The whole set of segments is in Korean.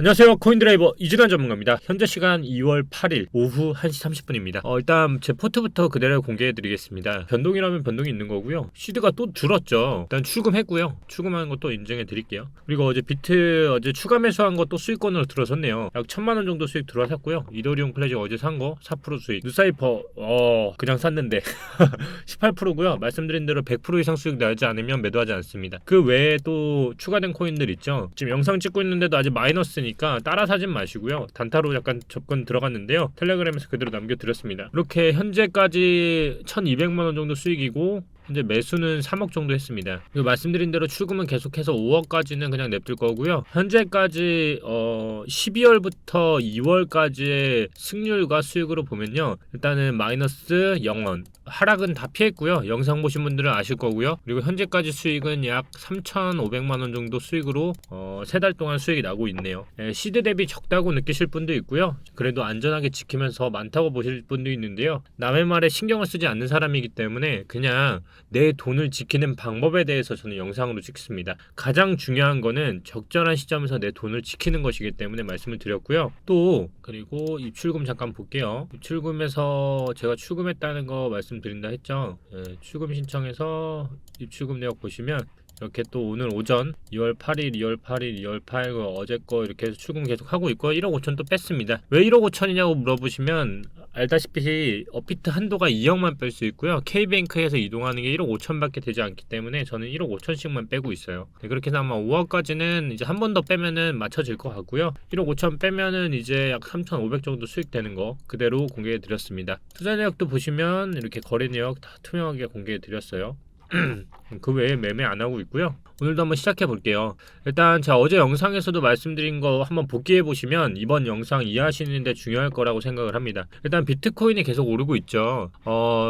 안녕하세요. 코인드라이버 이진환 전문가입니다. 현재 시간 2월 8일 오후 1시 30분입니다. 일단 제 포트부터 그대로 공개해드리겠습니다. 변동이라면 변동이 있는 거고요. 시드가 또 줄었죠. 일단 출금했고요. 출금한 것도 인증해드릴게요. 그리고 어제 비트 추가 매수한 것도 수익권으로 들어섰네요. 약 1000만원 정도 수익 들어왔고요. 이더리움 플래지 어제 산 거 4% 수익. 누사이퍼 그냥 샀는데 18%고요. 말씀드린 대로 100% 이상 수익 나지 않으면 매도하지 않습니다. 그 외에 또 추가된 코인들 있죠. 지금 영상 찍고 있는데도 아직 마이너스니까 따라 사진 마시고요. 단타로 약간 접근 들어갔는데요. 텔레그램에서 그대로 남겨드렸습니다. 이렇게 현재까지 1200만원 정도 수익이고 현재 매수는 3억 정도 했습니다. 그리고 말씀드린 대로 출금은 계속해서 5억까지는 그냥 냅둘 거고요. 현재까지 12월부터 2월까지의 승률과 수익으로 보면요. 일단은 마이너스 0원. 하락은 다 피했고요. 영상 보신 분들은 아실 거고요. 그리고 현재까지 수익은 약 3,500만원 정도 수익으로 3달 동안 수익이 나고 있네요. 시드 대비 적다고 느끼실 분도 있고요. 그래도 안전하게 지키면서 많다고 보실 분도 있는데요. 남의 말에 신경을 쓰지 않는 사람이기 때문에 그냥 내 돈을 지키는 방법에 대해서 저는 영상으로 찍습니다. 가장 중요한 거는 적절한 시점에서 내 돈을 지키는 것이기 때문에 말씀을 드렸고요. 또 그리고 입출금 잠깐 볼게요. 입출금에서 제가 출금했다는 거 말씀드린다 했죠. 출금 신청해서 입출금 내역 보시면 이렇게 또 오늘 오전 2월 8일, 2월 8일, 2월 8일 어제 거 이렇게 해서 출금 계속 하고 있고 1억 5천 또 뺐습니다. 왜 1억 5천이냐고 물어보시면 알다시피 업비트 한도가 2억만 뺄 수 있고요. K뱅크에서 이동하는 게 1억 5천밖에 되지 않기 때문에 저는 1억 5천씩만 빼고 있어요. 그렇게 해서 아마 5억까지는 이제 한 번 더 빼면은 맞춰질 것 같고요. 1억 5천 빼면은 이제 약 3,500 정도 수익되는 거 그대로 공개해 드렸습니다. 투자 내역도 보시면 이렇게 거래 내역 다 투명하게 공개해 드렸어요. 그 외에 매매 안 하고 있고요. 오늘도 한번 시작해 볼게요. 일단 제가 어제 영상에서도 말씀드린 거 한번 복기해 보시면 이번 영상 이해하시는데 중요할 거라고 생각을 합니다. 일단 비트코인이 계속 오르고 있죠.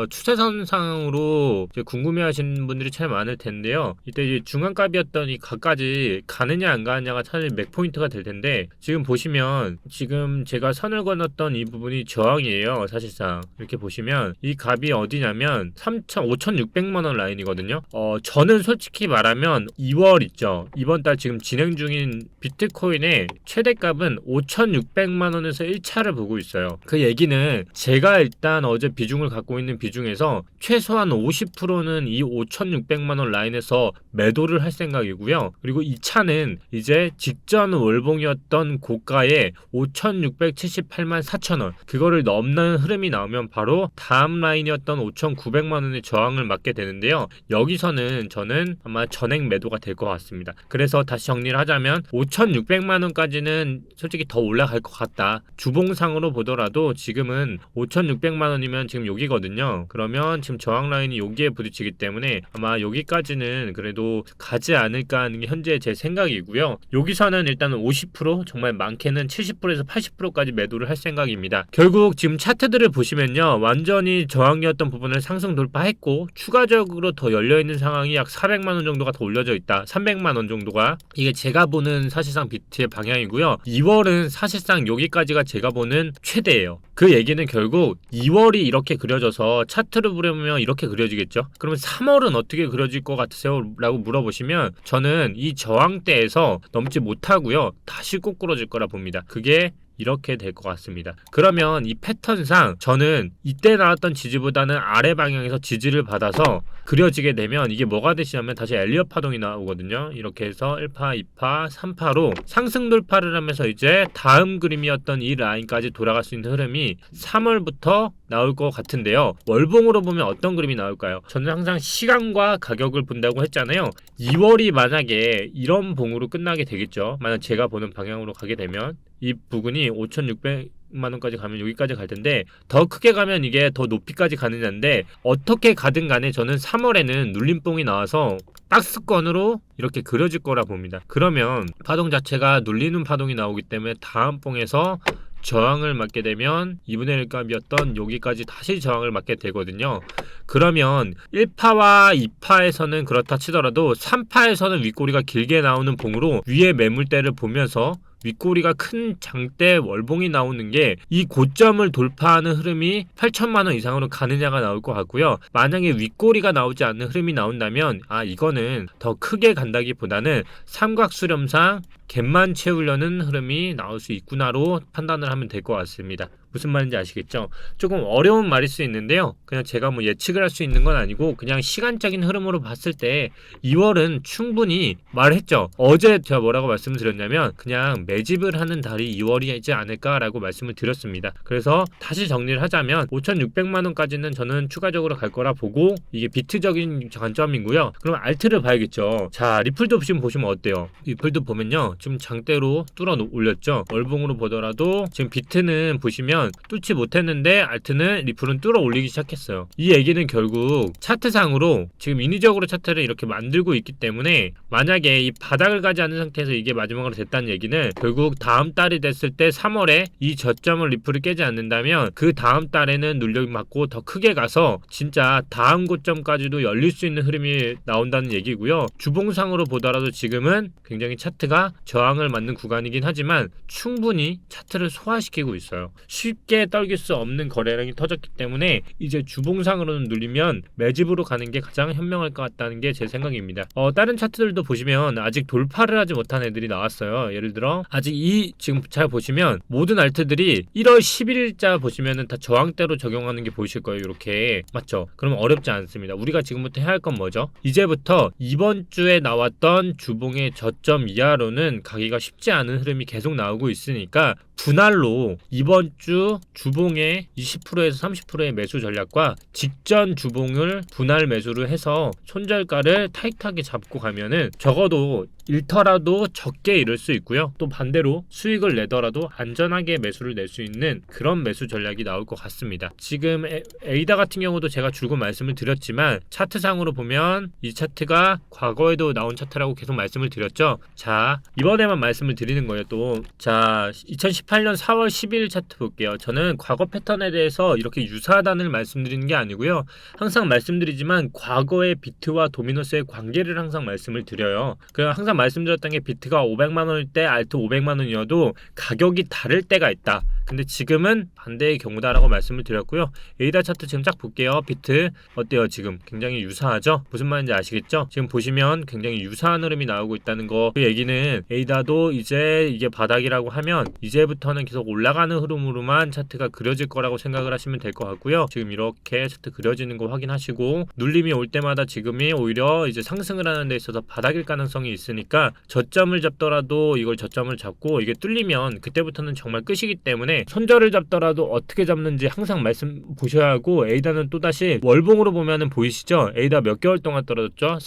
추세선상으로 이제 궁금해하시는 분들이 참 많을 텐데요. 이때 이제 중간값이었던 이 값까지 가느냐 안 가느냐가 사실 맥포인트가 될 텐데 지금 보시면 지금 제가 선을 그었던 이 부분이 저항이에요. 사실상 이렇게 보시면 이 값이 어디냐면 5,600만 원 라인이거든요. 저는 솔직히 말하면 2월 있죠. 이번 달 지금 진행 중인 비트코인의 최대값은 5,600만원에서 1차를 보고 있어요. 그 얘기는 제가 일단 어제 비중을 갖고 있는 비중에서 최소한 50%는 이 5,600만원 라인에서 매도를 할 생각이고요. 그리고 2차는 이제 직전 월봉이었던 고가의 5,678만 4천원 그거를 넘는 흐름이 나오면 바로 다음 라인이었던 5,900만원의 저항을 맞게 되는데요. 여기서는 저는 아마 전액 매도가 될 것 같습니다. 그래서 다시 정리를 하자면 5,600만원까지는 솔직히 더 올라갈 것 같다. 주봉상으로 보더라도 지금은 5,600만원이면 지금 여기거든요. 그러면 지금 저항 라인이 여기에 부딪히기 때문에 아마 여기까지는 그래도 가지 않을까 하는 게 현재 제 생각이고요. 여기서는 일단은 50% 정말 많게는 70%에서 80%까지 매도를 할 생각입니다. 결국 지금 차트들을 보시면요. 완전히 저항이었던 부분을 상승 돌파했고 추가적으로 더 열려있는 상황이 약 400만원 정도가 더 올려져 있다. 300만원 정도가 이게 제가 보는 사실상 비트의 방향이고요. 2월은 사실상 여기까지가 제가 보는 최대예요. 그 얘기는 결국 2월이 이렇게 그려져서 차트를 보려면 이렇게 그려지겠죠. 그러면 3월은 어떻게 그려질 것 같으세요? 라고 물어보시면 저는 이 저항대에서 넘지 못하고요. 다시 꼬꾸러질 거라 봅니다. 그게 이렇게 될 것 같습니다. 그러면 이 패턴상 저는 이때 나왔던 지지보다는 아래 방향에서 지지를 받아서 그려지게 되면 이게 뭐가 되시냐면 다시 엘리엇 파동이 나오거든요. 이렇게 해서 1파, 2파, 3파로 상승 돌파를 하면서 이제 다음 그림이었던 이 라인까지 돌아갈 수 있는 흐름이 3월부터 나올 것 같은데요. 월봉으로 보면 어떤 그림이 나올까요? 저는 항상 시간과 가격을 본다고 했잖아요. 2월이 만약에 이런 봉으로 끝나게 되겠죠. 만약 제가 보는 방향으로 가게 되면 이 부분이 5,600만원까지 가면 여기까지 갈 텐데 더 크게 가면 이게 더 높이까지 가느냐인데 어떻게 가든 간에 저는 3월에는 눌림봉이 나와서 박스권으로 이렇게 그려질 거라 봅니다. 그러면 파동 자체가 눌리는 파동이 나오기 때문에 다음 봉에서 저항을 맞게 되면 2분의 1 값이었던 여기까지 다시 저항을 맞게 되거든요. 그러면 1파와 2파에서는 그렇다 치더라도 3파에서는 윗꼬리가 길게 나오는 봉으로 위에 매물대를 보면서 윗꼬리가 큰 장대 월봉이 나오는 게 이 고점을 돌파하는 흐름이 8천만 원 이상으로 가느냐가 나올 것 같고요. 만약에 윗꼬리가 나오지 않는 흐름이 나온다면 이거는 더 크게 간다기보다는 삼각수렴상 갭만 채우려는 흐름이 나올 수 있구나로 판단을 하면 될 것 같습니다. 무슨 말인지 아시겠죠? 조금 어려운 말일 수 있는데요. 그냥 제가 뭐 예측을 할 수 있는 건 아니고 그냥 시간적인 흐름으로 봤을 때 2월은 충분히 말했죠. 어제 제가 뭐라고 말씀을 드렸냐면 그냥 매집을 하는 달이 2월이지 않을까라고 말씀을 드렸습니다. 그래서 다시 정리를 하자면 5,600만 원까지는 저는 추가적으로 갈 거라 보고 이게 비트적인 관점이고요. 그럼 알트를 봐야겠죠. 자, 리플도 지금 보시면 어때요? 리플도 보면요. 지금 장대로 뚫어 올렸죠. 월봉으로 보더라도 지금 비트는 보시면 뚫지 못했는데 알트는 리플은 뚫어 올리기 시작했어요. 이 얘기는 결국 차트상으로 지금 인위적으로 차트를 이렇게 만들고 있기 때문에 만약에 이 바닥을 가지 않은 상태에서 이게 마지막으로 됐다는 얘기는 결국 다음 달이 됐을 때 3월에 이 저점을 리플을 깨지 않는다면 그 다음 달에는 눌려 맞고 더 크게 가서 진짜 다음 고점까지도 열릴 수 있는 흐름이 나온다는 얘기고요. 주봉상으로 보더라도 지금은 굉장히 차트가 저항을 맞는 구간이긴 하지만 충분히 차트를 소화시키고 있어요. 쉽게 떨길 수 없는 거래량이 터졌기 때문에 이제 주봉상으로는 눌리면 매집으로 가는 게 가장 현명할 것 같다는 게 제 생각입니다. 다른 차트들도 보시면 아직 돌파를 하지 못한 애들이 나왔어요. 예를 들어 아직 지금 잘 보시면 모든 알트들이 1월 11일자 보시면은 다 저항대로 적용하는 게 보이실 거예요. 이렇게 맞죠? 그럼 어렵지 않습니다. 우리가 지금부터 해야 할 건 뭐죠? 이제부터 이번 주에 나왔던 주봉의 저점 이하로는 가기가 쉽지 않은 흐름이 계속 나오고 있으니까 분할로 이번 주 주봉의 20%에서 30%의 매수 전략과 직전 주봉을 분할 매수를 해서 손절가를 타이트하게 잡고 가면은 적어도 일터라도 적게 잃을 수 있고요. 또 반대로 수익을 내더라도 안전하게 매수를 낼 수 있는 그런 매수 전략이 나올 것 같습니다. 지금 에이다 같은 경우도 제가 줄곧 말씀을 드렸지만 차트상으로 보면 이 차트가 과거에도 나온 차트라고 계속 말씀을 드렸죠. 자, 이번에만 말씀을 드리는 거예요. 또 자, 2018년 4월 12일 차트 볼게요. 저는 과거 패턴에 대해서 이렇게 유사하다는 말씀드리는 게 아니고요. 항상 말씀드리지만 과거의 비트와 도미노스의 관계를 항상 말씀을 드려요. 항상 말씀드렸던 게 비트가 500만 원일 때 알트 500만 원이어도 가격이 다를 때가 있다. 근데 지금은 반대의 경우다라고 말씀을 드렸고요. 에이다 차트 지금 쫙 볼게요. 비트 어때요? 지금 굉장히 유사하죠? 무슨 말인지 아시겠죠? 지금 보시면 굉장히 유사한 흐름이 나오고 있다는 거. 그 얘기는 에이다도 이제 이게 바닥이라고 하면 이제부터는 계속 올라가는 흐름으로만 차트가 그려질 거라고 생각을 하시면 될 것 같고요. 지금 이렇게 차트 그려지는 거 확인하시고 눌림이 올 때마다 지금이 오히려 이제 상승을 하는 데 있어서 바닥일 가능성이 있으니까 저점을 잡더라도 이걸 저점을 잡고 이게 뚫리면 그때부터는 정말 끝이기 때문에 손절을 잡더라도 어떻게 잡는지 항상 말씀 보셔야 하고 에이다는 또다시 월봉으로 보면은 보이시죠? 에이다 몇 개월 동안 떨어졌죠?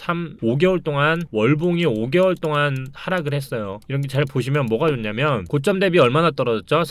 5개월 동안 월봉이 5개월 동안 하락을 했어요. 이런 게 잘 보시면 뭐가 좋냐면 고점 대비 얼마나 떨어졌죠?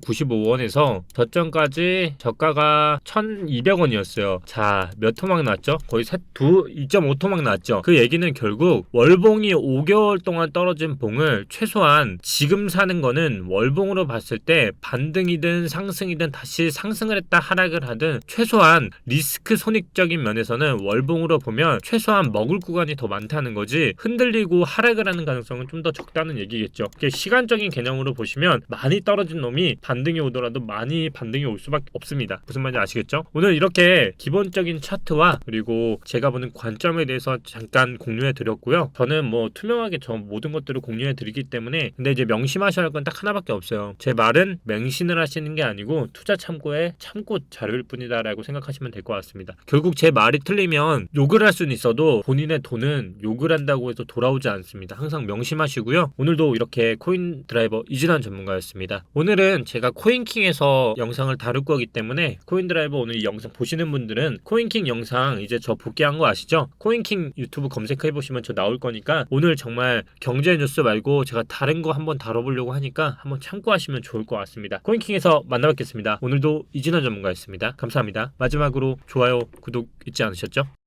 3,595원에서 저점까지 저가가 1,200원이었어요. 자, 몇 토막 났죠? 거의 2.5토막 났죠? 그 얘기는 결국 월봉이 5개월 동안 떨어진 봉을 최소한 지금 사는 거는 월봉으로 봤을 때 반등이든 상승이든 다시 상승을 했다 하락을 하든 최소한 리스크 손익적인 면에서는 월봉으로 보면 최소한 먹을 구간이 더 많다는 거지 흔들리고 하락을 하는 가능성은 좀 더 적다는 얘기겠죠. 시간적인 개념으로 보시면 많이 떨어진 놈이 반등이 오더라도 많이 반등이 올 수밖에 없습니다. 무슨 말인지 아시겠죠? 오늘 이렇게 기본적인 차트와 그리고 제가 보는 관점에 대해서 잠깐 공유해 드렸고요. 저는 뭐 투명하게 저 모든 것들을 공유해 드리기 때문에 근데 이제 명심하셔야 할 건 딱 하나밖에 없어요. 제 말은 맹신을 하시는 게 아니고 투자 참고의 참고 자료일 뿐이다 라고 생각하시면 될 것 같습니다. 결국 제 말이 틀리면 욕을 할 수는 있어도 본인의 돈은 욕을 한다고 해서 돌아오지 않습니다. 항상 명심하시고요. 오늘도 이렇게 코인 드라이버 이진환 전문가였습니다. 오늘은 제가 코인킹에서 영상을 다룰 거기 때문에 코인 드라이버 오늘 이 영상 보시는 분들은 코인킹 영상 이제 저 복귀한 거 아시죠? 코인킹 유튜브 검색해보시면 저 나올 거니까 오늘 정말 경제 뉴스 말고 제가 다른 거 한번 다뤄보려고 하니까 한번 참고하시면 좋을 것 같습니다. 코인킹에서 만나뵙겠습니다. 오늘도 이진환 전문가였습니다. 감사합니다. 마지막으로 좋아요, 구독 잊지 않으셨죠?